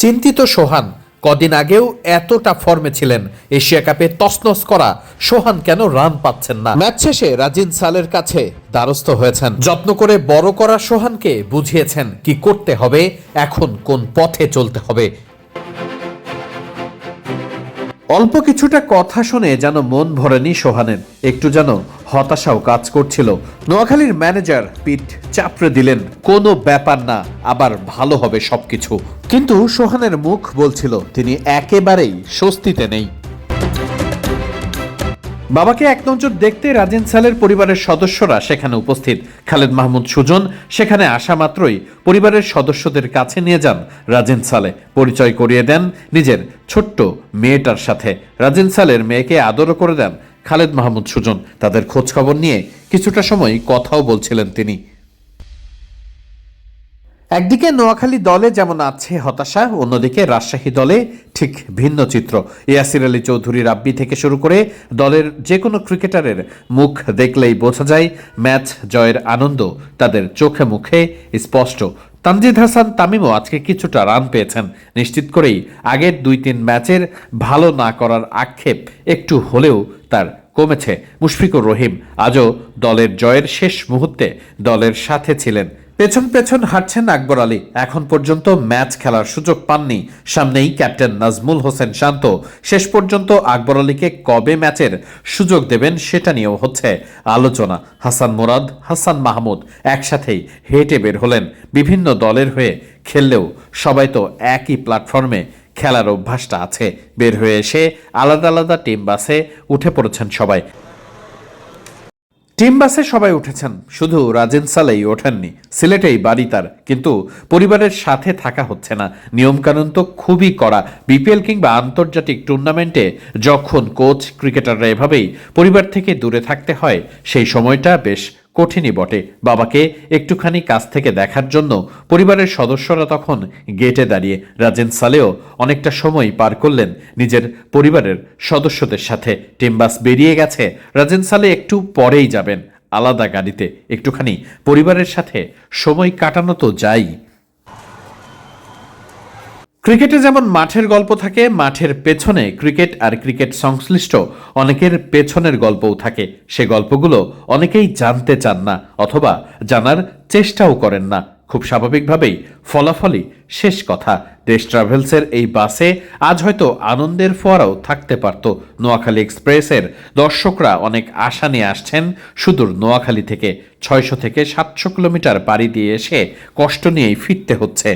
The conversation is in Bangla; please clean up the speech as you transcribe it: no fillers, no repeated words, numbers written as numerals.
চিন্তিত সোহান। কদিন আগেও এতটা ফর্মে ছিলেন, এশিয়া কাপে তছনছ করা সোহান কেন রান পাচ্ছেন না? ম্যাচ শেষে রাজিন সালের কাছে দ্বারস্থ হয়েছেন। যত্ন করে বড় করা সোহানকে বুঝিয়েছেন কি করতে হবে, এখন কোন পথে চলতে হবে। অল্প কিছুটা কথা শুনে যেন মন ভরেনি সোহানের, একটু যেন হতাশাও কাজ করছিল। নোয়াখালীর ম্যানেজার পিঠ চাপড়ে দিলেন, কোনো ব্যাপার না, আবার ভালো হবে সবকিছু। কিন্তু সোহানের মুখ বলছিল তিনি একেবারেই স্বস্তিতে নেই। বাবাকে এক নজর দেখতে রাজিন সালের পরিবারের সদস্যরা সেখানে উপস্থিত। খালেদ মাহমুদ সুজন সেখানে আসা মাত্রই পরিবারের সদস্যদের কাছে নিয়ে যান রাজিন সালে, পরিচয় করিয়ে দেন নিজের ছোট্ট মেয়েটার সাথে। রাজিন সালের মেয়েকে আদরও করে দেন খালেদ মাহমুদ সুজন। তাদের খোঁজখবর নিয়ে কিছুটা সময় কথাও বলছিলেন তিনি। একদিকে নোয়াখালী দলে যেমন আছে হতাশা, অন্যদিকে রাজশাহী দলে ঠিক ভিন্ন চিত্র। ইয়াসির আলী চৌধুরী রাব্বি থেকে শুরু করে দলের যে কোনো ক্রিকেটারের মুখ দেখলেই বোঝা যায় ম্যাচ জয়ের আনন্দ তাদের চোখে মুখে স্পষ্ট। তানজিদ হাসান তামিমও আজকে কিছুটা রান পেয়েছেন, নিশ্চিত করেই আগের 2-3 ম্যাচের ভালো না করার আক্ষেপ একটু হলেও তার কমেছে। মুশফিকুর রহিম আজও দলের জয়ের শেষ মুহূর্তে দলের সাথে ছিলেন। পেছন পেছন হাঁটছেন আকবর আলী, এখন পর্যন্ত ম্যাচ খেলার সুযোগ পাননি। সামনেই ক্যাপ্টেন নাজমুল হোসেন শান্ত। শেষ পর্যন্ত আকবর আলীকে কবে ম্যাচের সুযোগ দেবেন সেটা নিয়েও হচ্ছে আলোচনা। হাসান মুরাদ, হাসান মাহমুদ একসাথেই হেঁটে বের হলেন। বিভিন্ন দলের হয়ে খেললেও সবাই তো একই প্ল্যাটফর্মে খেলার অভ্যাসটা আছে। বের হয়ে এসে আলাদা আলাদা টিম বাসে উঠে পড়েছেন সবাই। টিম বাসে সবাই উঠেছেন, শুধু রাজিন সালেই ওঠেননি। সিলেটেই বাড়ি তার, কিন্তু পরিবারের সাথে থাকা হচ্ছে না। নিয়মকানুন তো খুবই কড়া। বিপিএল কিংবা আন্তর্জাতিক টুর্নামেন্টে যখন কোচ ক্রিকেটাররা এভাবেই পরিবার থেকে দূরে থাকতে হয়, সেই সময়টা বেশ কঠিনই বটে। বাবাকে একটুখানি কাছ থেকে দেখার জন্য পরিবারের সদস্যরা তখন গেটে দাঁড়িয়ে। রাজিন সালেও অনেকটা সময় পার করলেন নিজের পরিবারের সদস্যদের সাথে। টিম বাস বেরিয়ে গেছে, রাজিন সালে একটু পরেই যাবেন আলাদা গাড়িতে। একটুখানি পরিবারের সাথে সময় কাটানো তো যাই। ক্রিকেটে যেমন মাঠের গল্প থাকে, মাঠের পেছনে ক্রিকেট আর ক্রিকেট সংশ্লিষ্ট অনেকের পেছনের গল্পও থাকে। সে গল্পগুলো অনেকেই জানতে চান না, অথবা জানার চেষ্টাও করেন না। খুব স্বাভাবিকভাবেই ফলাফলই শেষ কথা। দেশ ট্রাভেলসের এই বাসে আজ হয়তো আনন্দের ফোয়ারাও থাকতে পারত। নোয়াখালী এক্সপ্রেসের দর্শকরা অনেক আশা নিয়ে আসছেন সুদূর নোয়াখালী থেকে। 600 থেকে 700 কিলোমিটার পাড়ি দিয়ে এসে কষ্ট নিয়েই ফিরতে হচ্ছে।